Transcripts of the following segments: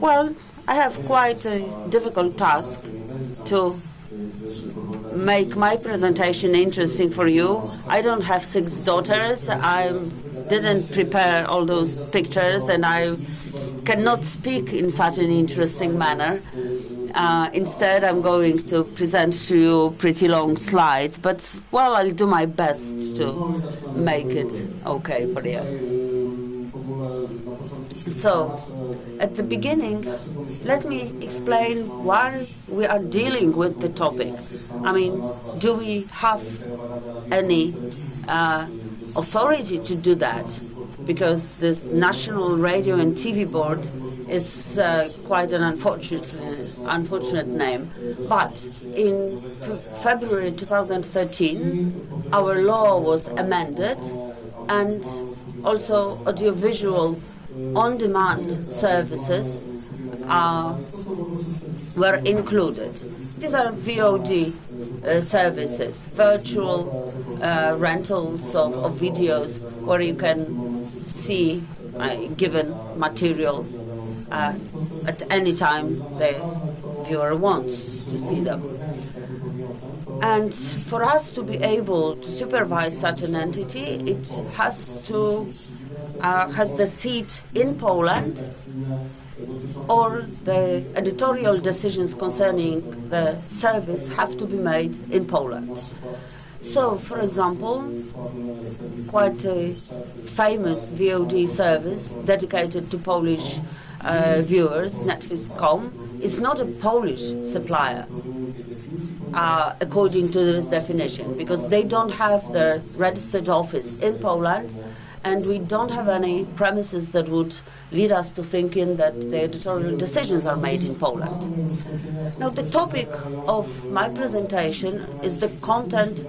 Well, I have quite a difficult task to make my presentation interesting for you. I don't have 6 daughters. I didn't prepare all those pictures, and I cannot speak in such an interesting manner. Instead, I'm going to present to you pretty long slides, but, well, I'll do my best to make it okay for you. So, at the beginning, let me explain why we are dealing with the topic. I mean, do we have any authority to do that? Because this National Radio and TV Board is quite an unfortunate name. But in February 2013, our law was amended, and also audiovisual on-demand services were included. These are VOD services, virtual rentals of videos where you can see given material at any time the viewer wants to see them. And for us to be able to supervise such an entity, it has the seat in Poland, or the editorial decisions concerning the service have to be made in Poland. So, for example, quite a famous VOD service dedicated to Polish viewers, Netflix.com, is not a Polish supplier, according to this definition, because they don't have their registered office in Poland, and we don't have any premises that would lead us to thinking that the editorial decisions are made in Poland. Now, the topic of my presentation is the content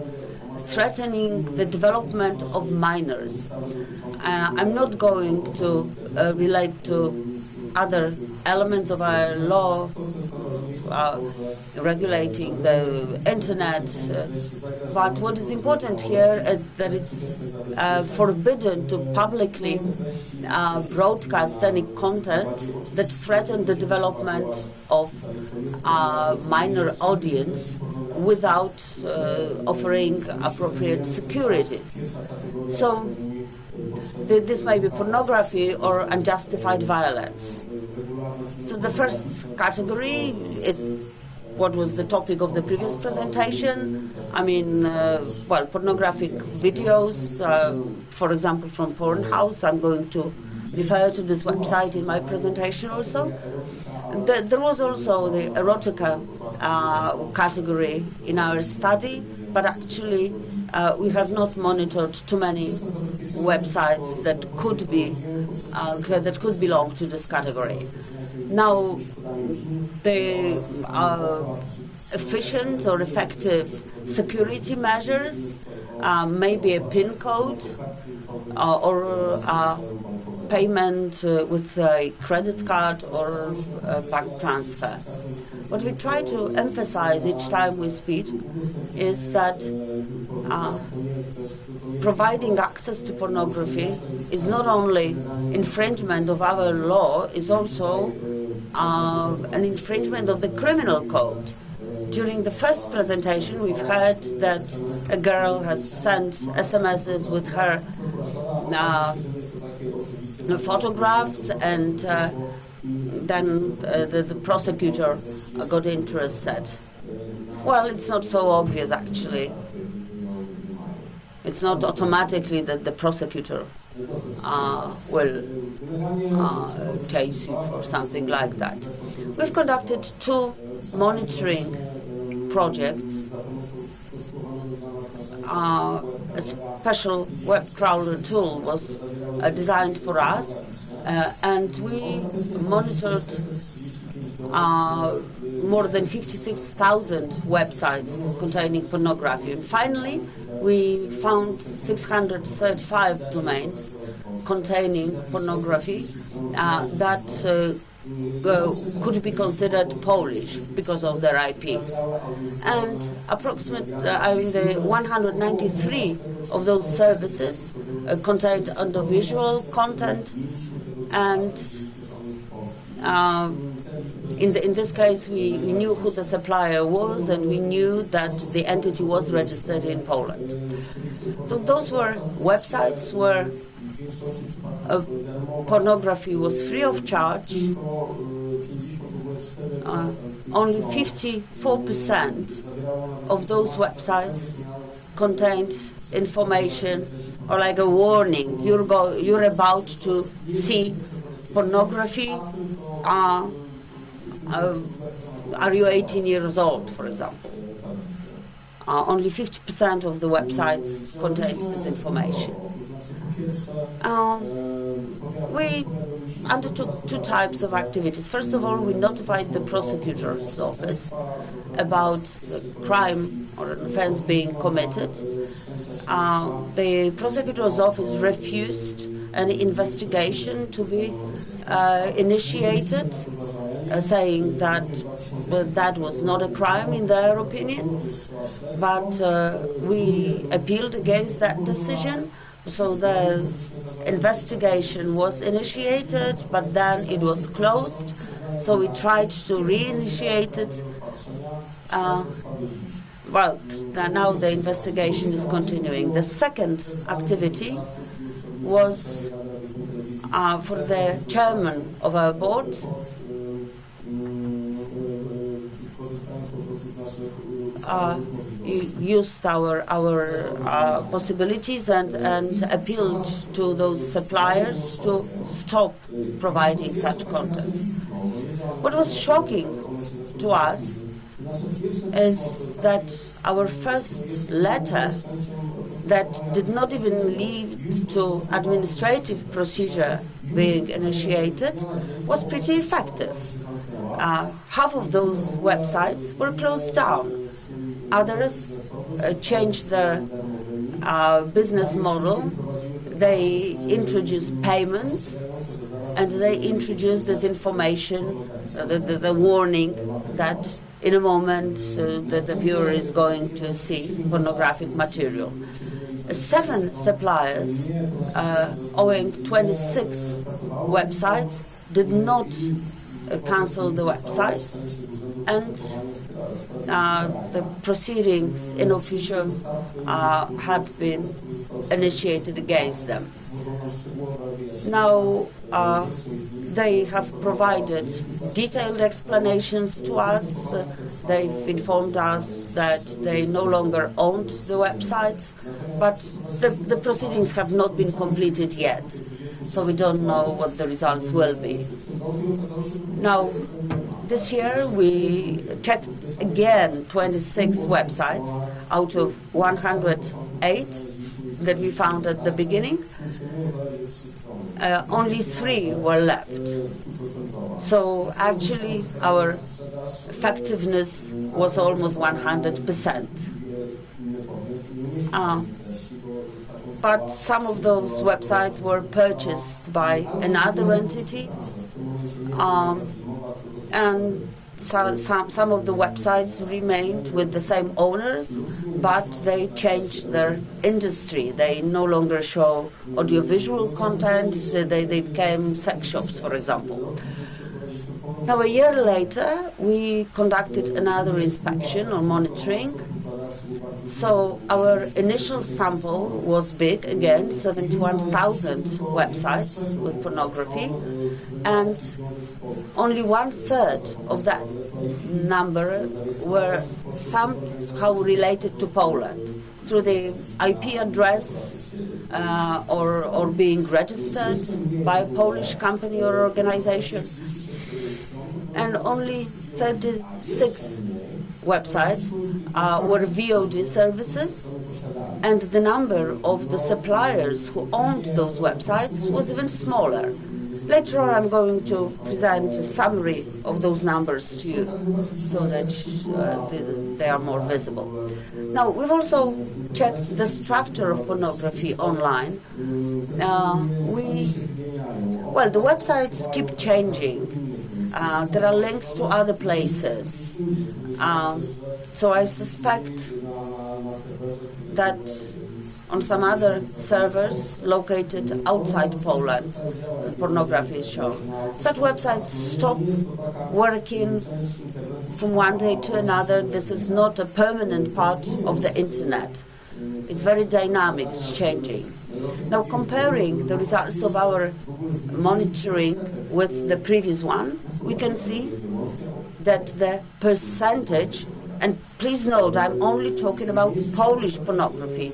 threatening the development of minors. I'm not going to relate to other elements of our law regulating the internet, but what is important here is that it's forbidden to publicly broadcast any content that threatens the development of a minor audience without offering appropriate securities. So this may be pornography or unjustified violence. So the first category is what was the topic of the previous presentation. I mean, well, pornographic videos, for example, from Pornhouse. I'm going to refer to this website in my presentation also. There was also the erotica category in our study, but actually we have not monitored too many websites that could belong to this category. Now, the efficient or effective security measures may be a PIN code or payment with a credit card or a bank transfer. What we try to emphasize each time we speak is that providing access to pornography is not only infringement of our law, is also an infringement of the criminal code. During the first presentation, we've heard that a girl has sent SMSs with her photographs, and then the prosecutor got interested. Well, it's not so obvious, actually. It's not automatically that the prosecutor will chase you for something like that. We've conducted 2 monitoring projects. A special web crawler tool was designed for us, and we monitored more than 56,000 websites containing pornography. And finally, we found 635 domains containing pornography that could be considered Polish because of their IPs. And the 193 of those services contained audiovisual content, and In this case, we knew who the supplier was, and we knew that the entity was registered in Poland. So those were websites where pornography was free of charge. Only 54% of those websites contained information or like a warning: you're about to see pornography. Are you 18 years old, for example? Only 50% of the websites contained this information. We undertook two types of activities. First of all, we notified the prosecutor's office about the crime or an offense being committed. The prosecutor's office refused an investigation to be initiated, saying that that was not a crime in their opinion. But we appealed against that decision. So the investigation was initiated, but then it was closed. So we tried to reinitiate it. Well, now the investigation is continuing. The second activity was for the chairman of our board. Used our possibilities and appealed to those suppliers to stop providing such contents. What was shocking to us is that our first letter, that did not even lead to administrative procedure being initiated, was pretty effective. Half of those websites were closed down. Others changed their business model. They introduced payments, and they introduced this information, the warning that in a moment the viewer is going to see pornographic material. 7 suppliers, owing 26 websites, did not cancel the websites, and the proceedings in official had been initiated against them. Now they have provided detailed explanations to us. They've informed us that they no longer owned the websites, but the proceedings have not been completed yet, so we don't know what the results will be. Now, this year we checked again 26 websites out of 108 that we found at the beginning. Only 3 were left. So actually our effectiveness was almost 100%. But some of those websites were purchased by another entity, and some of the websites remained with the same owners, but they changed their industry. They no longer show audiovisual content. They became sex shops, for example. Now, a year later, we conducted another inspection or monitoring. So our initial sample was big, again, 71,000 websites with pornography, and only 1/3 of that number were somehow related to Poland through the IP address or being registered by a Polish company or organization. And only 36 websites were VOD services, and the number of the suppliers who owned those websites was even smaller. Later on, I'm going to present a summary of those numbers to you so that they are more visible. Now, we've also checked the structure of pornography online. The websites keep changing. There are links to other places. So I suspect that, on some other servers located outside Poland, pornography is shown. Such websites stop working from one day to another. This is not a permanent part of the internet. It's very dynamic, it's changing. Now, comparing the results of our monitoring with the previous one, we can see that the percentage, and please note, I'm only talking about Polish pornography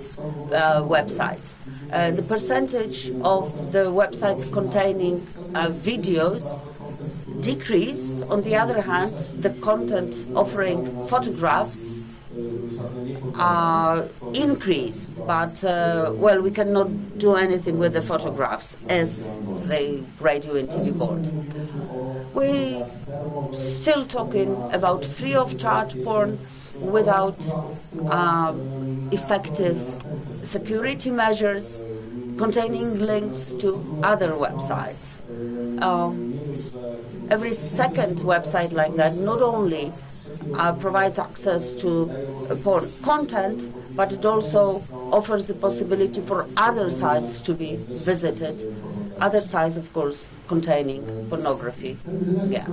websites. The percentage of the websites containing videos decreased. On the other hand, the content offering photographs increased, but well, we cannot do anything with the photographs as the radio and TV board. We still talking about free of charge porn without effective security measures, containing links to other websites. Every second website like that not only provides access to porn content, but it also offers the possibility for other sites to be visited. Other sites, of course, containing pornography. Yeah.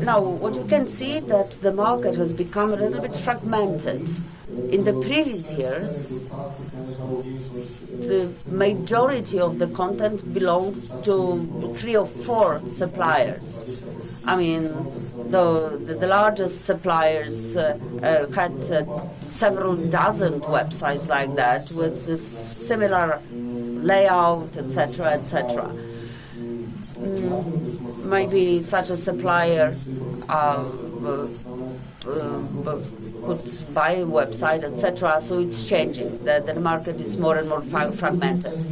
Now, what you can see that the market has become a little bit fragmented. In the previous years, the majority of the content belonged to 3 or 4 suppliers. I mean, the largest suppliers had several dozen websites like that with a similar layout, etc., etc. Maybe such a supplier could buy a website, etc. So it's changing. The market is more and more fragmented.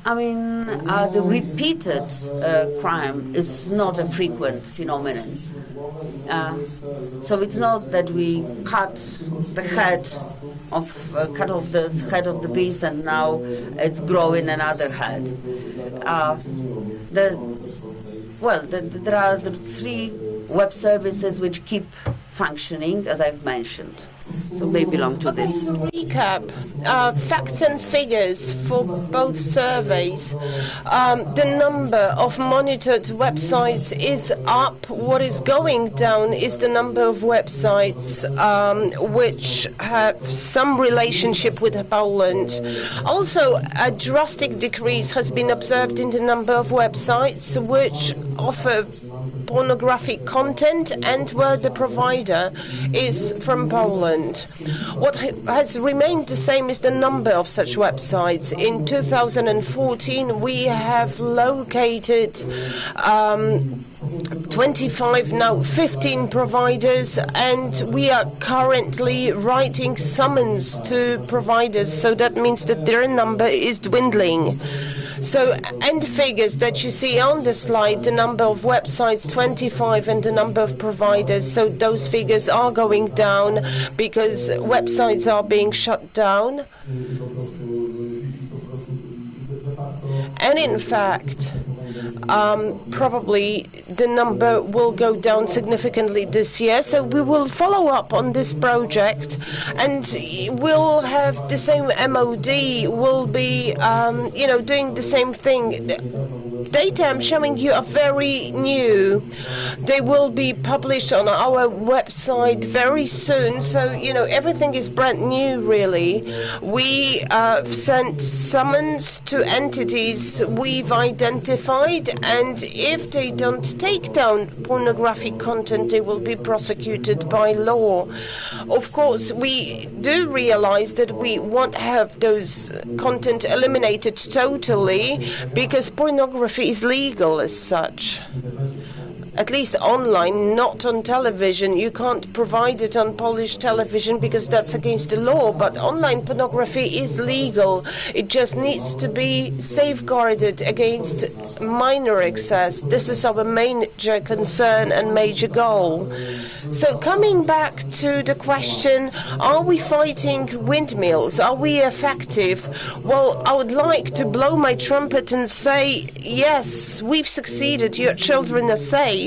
I mean, the repeated crime is not a frequent phenomenon. So it's not that we cut off the head of the beast and now it's growing another head. There are the 3 web services which keep functioning, as I've mentioned. So they belong to this. Recap, facts and figures for both surveys. The number of monitored websites is up. What is going down is the number of websites which have some relationship with Poland. Also, a drastic decrease has been observed in the number of websites which offer pornographic content and where the provider is from Poland. What has remained the same is the number of such websites. In 2014, we have located 25, now 15 providers, and we are currently writing summons to providers, so that means that their number is dwindling. So, end figures that you see on the slide, the number of websites, 25, and the number of providers, so those figures are going down because websites are being shut down. And in fact, probably the number will go down significantly this year. So we will follow up on this project, and we'll have the same MOD. We'll be, doing the same thing. The data I'm showing you are very new. They will be published on our website very soon. So everything is brand new, really. We sent summons to entities we've identified, and if they don't take down pornographic content, they will be prosecuted by law. Of course, we do realize that we won't have those content eliminated totally, because pornography is legal as such. At least online, not on television. You can't provide it on Polish television because that's against the law, but online pornography is legal. It just needs to be safeguarded against minor access. This is our major concern and major goal. So coming back to the question, are we fighting windmills? Are we effective? Well, I would like to blow my trumpet and say, yes, we've succeeded. Your children are safe.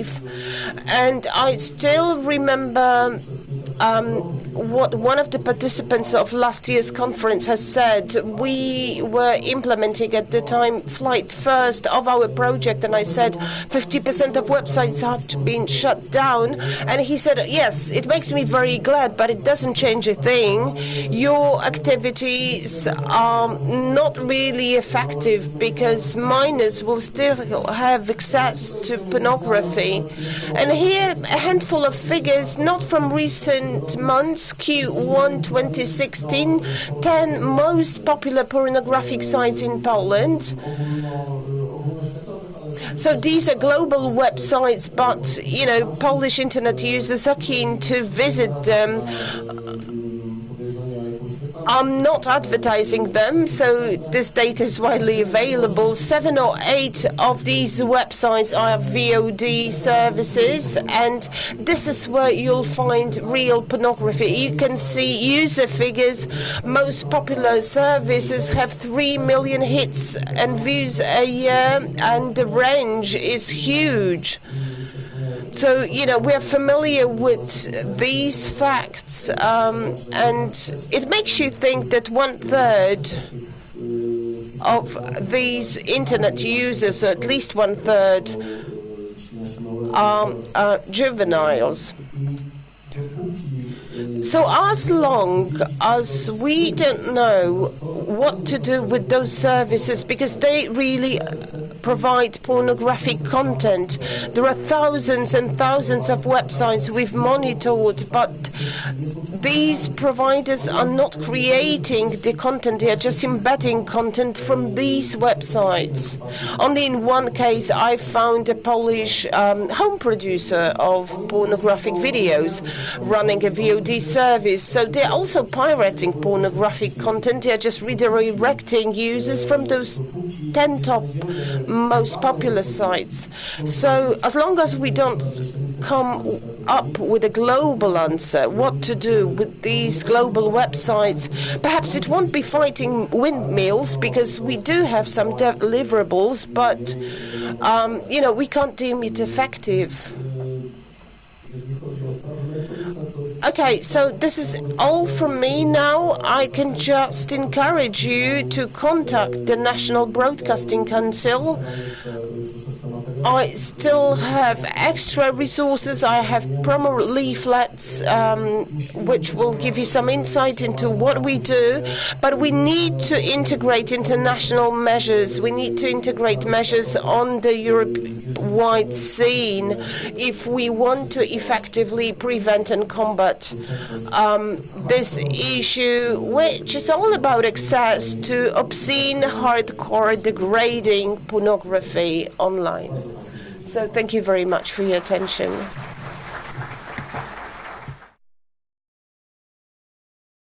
And I still remember what one of the participants of last year's conference has said. We were implementing at the time flight first of our project, and I said 50% of websites have been shut down. And he said, yes, it makes me very glad, but it doesn't change a thing. Your activities are not really effective because minors will still have access to pornography. And here, a handful of figures, not from recent months, Q1 2016, 10 most popular pornographic sites in Poland. So these are global websites, but, you know, Polish internet users are keen to visit them. I'm not advertising them, so this data is widely available. 7 or 8 of these websites are VOD services, and this is where you'll find real pornography. You can see user figures. Most popular services have 3 million hits and views a year, and the range is huge. So, you know, we're familiar with these facts, and it makes you think that 1/3 of these internet users, or at least 1/3, are juveniles. So as long as we don't know what to do with those services, because they really provide pornographic content, there are thousands and thousands of websites we've monitored, but these providers are not creating the content, they are just embedding content from these websites. Only in one case I found a Polish home producer of pornographic videos running a VOD service. So they're also pirating pornographic content, they're just redirecting users from those 10 top most popular sites. So as long as we don't come up with a global answer, what to do with these global websites, perhaps it won't be fighting windmills, because we do have some deliverables, but you know, we can't deem it effective. Okay, so this is all from me now. I can just encourage you to contact the National Broadcasting Council. I still have extra resources. I have promo leaflets which will give you some insight into what we do, but we need to integrate international measures. We need to integrate measures on the Europe-wide scene if we want to effectively prevent and combat this issue, which is all about access to obscene, hardcore, degrading pornography online. So thank you very much for your attention.